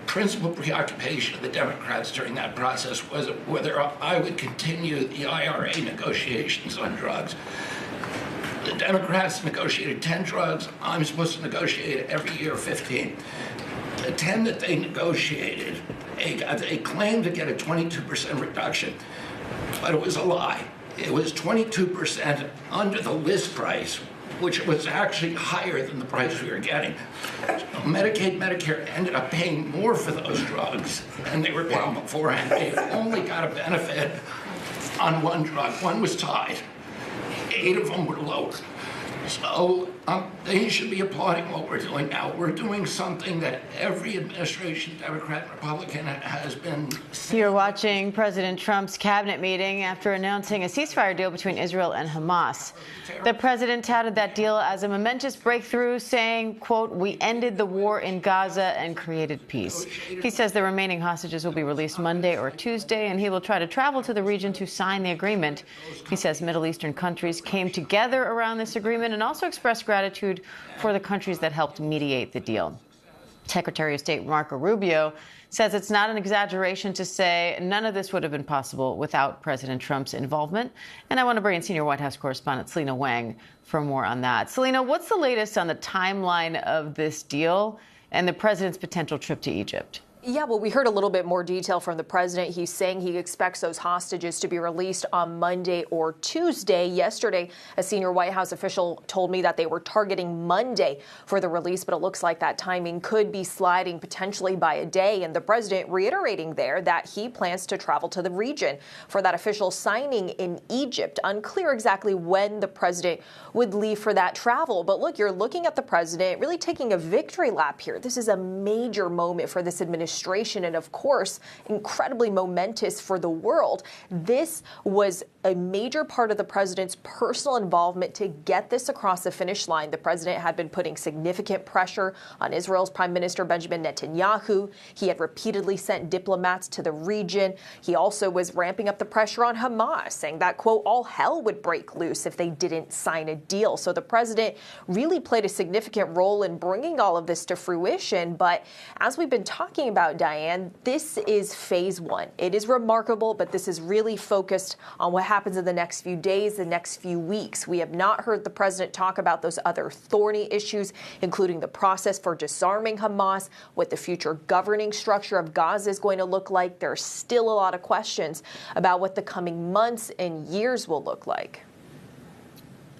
S11: principal preoccupation of the Democrats during that process was whether I would continue the IRA negotiations on drugs. The Democrats negotiated 10 drugs. I'm supposed to negotiate every year 15. The 10 that they negotiated, they claimed to get a 22% reduction, but it was a lie. It was 22% under the list price, which was actually higher than the price we were getting. So Medicaid, Medicare ended up paying more for those drugs than they were paying beforehand. They only got a benefit on one drug. One was tied. 8 of them were lower. So they should be applauding what we're doing now. We're doing something that every administration, Democrat and Republican, has been saying.
S12: You're watching President Trump's cabinet meeting after announcing a ceasefire deal between Israel and Hamas. The president touted that deal as a momentous breakthrough, saying, quote, "We ended the war in Gaza and created peace." He says the remaining hostages will be released Monday or Tuesday, and he will try to travel to the region to sign the agreement. He says Middle Eastern countries came together around this agreement and also expressed gratitude for the countries that helped mediate the deal. Secretary of State Marco Rubio says it's not an exaggeration to say none of this would have been possible without President Trump's involvement. And I want to bring in senior White House correspondent Selena Wang for more on that. Selena, what's the latest on the timeline of this deal and the president's potential trip to Egypt?
S13: Yeah, well, we heard a little bit more detail from the president. He's saying he expects those hostages to be released on Monday or Tuesday. Yesterday, a senior White House official told me that they were targeting Monday for the release, but it looks like that timing could be sliding potentially by a day. And the president reiterating there that he plans to travel to the region for that official signing in Egypt. Unclear exactly when the president would leave for that travel. But look, you're looking at the president really taking a victory lap here. This is a major moment for this administration. And of course, incredibly momentous for the world. This was a major part of the president's personal involvement to get this across the finish line. The president had been putting significant pressure on Israel's Prime Minister Benjamin Netanyahu. He had repeatedly sent diplomats to the region. He also was ramping up the pressure on Hamas, saying that, quote, all hell would break loose if they didn't sign a deal. So the president really played a significant role in bringing all of this to fruition. But as we've been talking about, Diane, this is phase one. It is remarkable, but this is really focused on what happens in the next few days, the next few weeks. We have not heard the president talk about those other thorny issues, including the process for disarming Hamas, what the future governing structure of Gaza is going to look like. There are still a lot of questions about what the coming months and years will look like.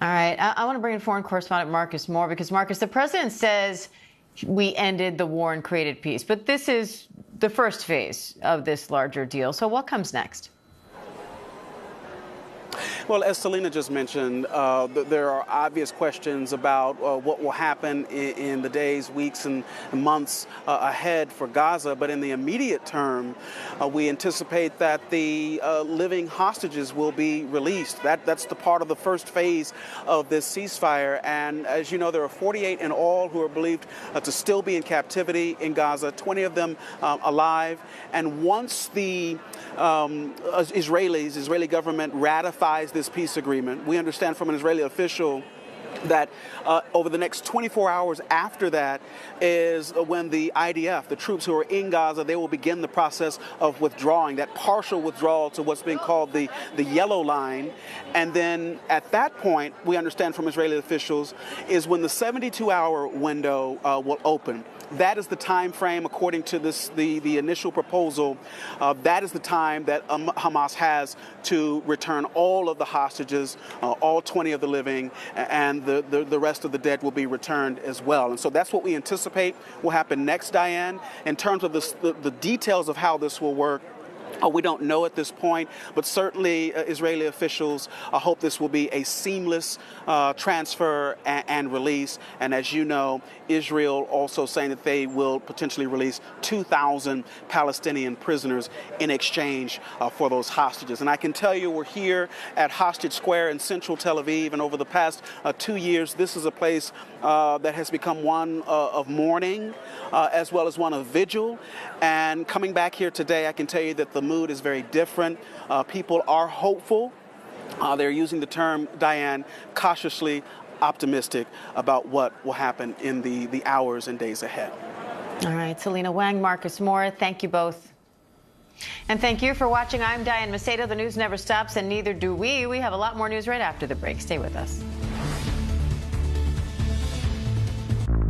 S12: All right. I want to bring in foreign correspondent Marcus Moore because, Marcus, the president says we ended the war and created peace. But this is the first phase of this larger deal. So what comes next?
S14: Well, as Selena just mentioned, there are obvious questions about what will happen in the days, weeks, and months ahead for Gaza. But in the immediate term, we anticipate that the living hostages will be released. That's the part of the first phase of this ceasefire. And as you know, there are 48 in all who are believed to still be in captivity in Gaza, 20 of them alive. And once the Israeli government ratifies this peace agreement, we understand from an Israeli official that over the next 24 hours after that is when the IDF, the troops who are in Gaza, they will begin the process of withdrawing, that partial withdrawal to what's being called the yellow line. And then at that point, we understand from Israeli officials, is when the 72-hour window will open. That is the time frame, according to the initial proposal, that is the time that Hamas has to return all of the hostages, all 20 of the living, and the rest of the dead will be returned as well. And so that's what we anticipate will happen next, Diane. In terms of the details of how this will work, we don't know at this point, but certainly Israeli officials hope this will be a seamless transfer and release. And as you know, Israel also saying that they will potentially release 2,000 Palestinian prisoners in exchange for those hostages. And I can tell you we're here at Hostage Square in central Tel Aviv, and over the past 2 years, this is a place that has become one of mourning as well as one of vigil. And coming back here today, I can tell you that the mood is very different. People are hopeful. They're using the term, Diane, cautiously optimistic about what will happen in the hours and days ahead.
S12: All right, Selena Wang, Marcus Moore, thank you both. And thank you for watching. I'm Diane Macedo. The news never stops, and neither do we. We have a lot more news right after the break. Stay with us.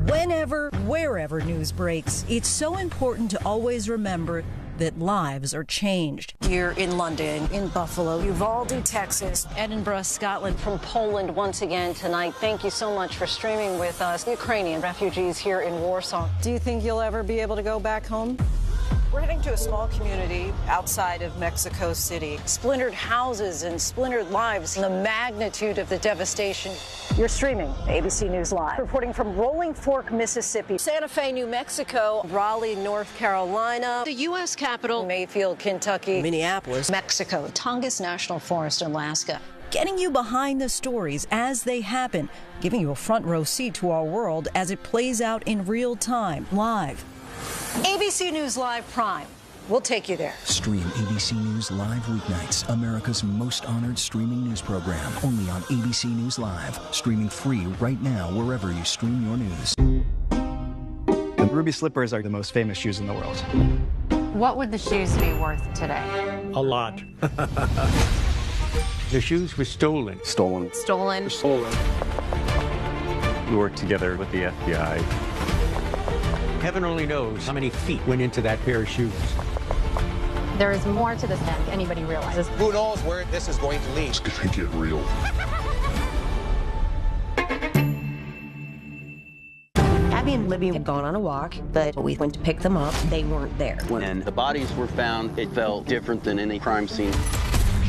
S15: Whenever, wherever news breaks, it's so important to always remember that lives are changed.
S16: Here in London, in Buffalo, Uvalde, Texas,
S15: Edinburgh, Scotland.
S16: From Poland once again tonight. Thank you so much for streaming with us. Ukrainian refugees here in Warsaw.
S15: Do you think you'll ever be able to go back home?
S16: We're heading to a small community outside of Mexico City. Splintered houses and splintered lives. The magnitude of the devastation. You're streaming ABC News Live. Reporting from Rolling Fork, Mississippi. Santa Fe, New Mexico. Raleigh, North Carolina. The U.S. Capitol. Mayfield, Kentucky.
S15: Minneapolis.
S16: Mexico. Tongass National Forest, Alaska.
S15: Getting you behind the stories as they happen. Giving you a front row seat to our world as it plays out in real time, live.
S16: ABC News Live Prime. We'll take you there.
S17: Stream ABC News Live weeknights, America's most honored streaming news program, only on ABC News Live. Streaming free right now wherever you stream your news.
S18: The ruby slippers are the most famous shoes in the world.
S12: What would the shoes be worth today?
S18: A lot. The shoes were stolen.
S12: Stolen.
S18: We worked together with the FBI. Heaven only knows how many feet went into that pair of shoes.
S19: There is more to this than anybody realizes.
S20: Who knows where this is going to lead?
S21: It's going to get real.
S22: Abby and Libby had gone on a walk, but we went to pick them up. They weren't there.
S23: When the bodies were found, it felt different than any crime scene.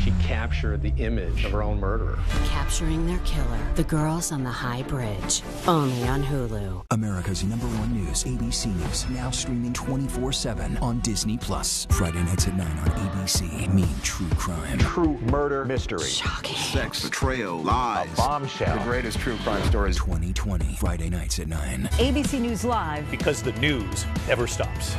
S24: She captured the image of her own murderer.
S25: Capturing their killer, The Girls on the High Bridge, only on Hulu.
S17: America's #1 news, ABC News, now streaming 24/7 on Disney+. Friday nights at 9 on ABC. Mean true crime.
S20: True murder mystery.
S25: Shocking.
S21: Sex, betrayal, lies.
S20: A bombshell. The greatest true crime stories.
S17: 2020, Friday nights at 9.
S15: ABC News Live.
S18: Because the news never stops.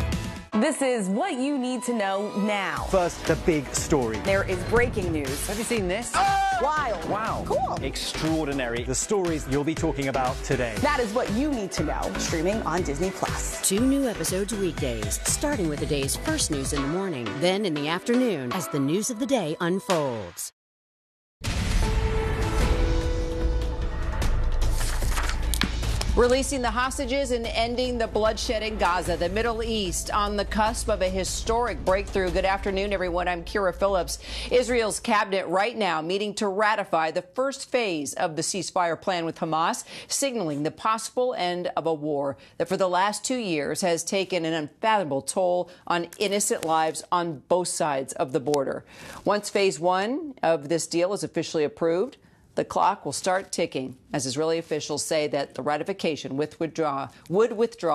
S26: This is what you need to know now.
S27: First, the big story.
S26: There is breaking news.
S27: Have you seen this?
S26: Oh! Wild.
S27: Wow.
S26: Cool.
S27: Extraordinary. The stories you'll be talking about today.
S26: That is what you need to know. Streaming on Disney+.
S25: 2 new episodes weekdays, starting with the day's first news in the morning, then in the afternoon as the news of the day unfolds.
S2: Releasing the hostages and ending the bloodshed in Gaza, the Middle East on the cusp of a historic breakthrough. Good afternoon, everyone. I'm Kira Phillips. Israel's cabinet right now meeting to ratify the first phase of the ceasefire plan with Hamas, signaling the possible end of a war that for the last 2 years has taken an unfathomable toll on innocent lives on both sides of the border. Once phase one of this deal is officially approved, the clock will start ticking as Israeli officials say that the ratification would withdraw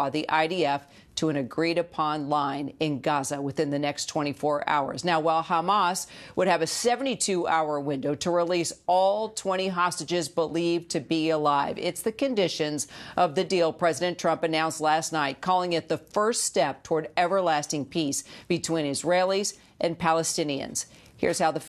S2: the IDF to an agreed-upon line in Gaza within the next 24 hours. Now, while Hamas would have a 72-hour window to release all 20 hostages believed to be alive, it's the conditions of the deal President Trump announced last night, calling it the first step toward everlasting peace between Israelis and Palestinians. Here's how the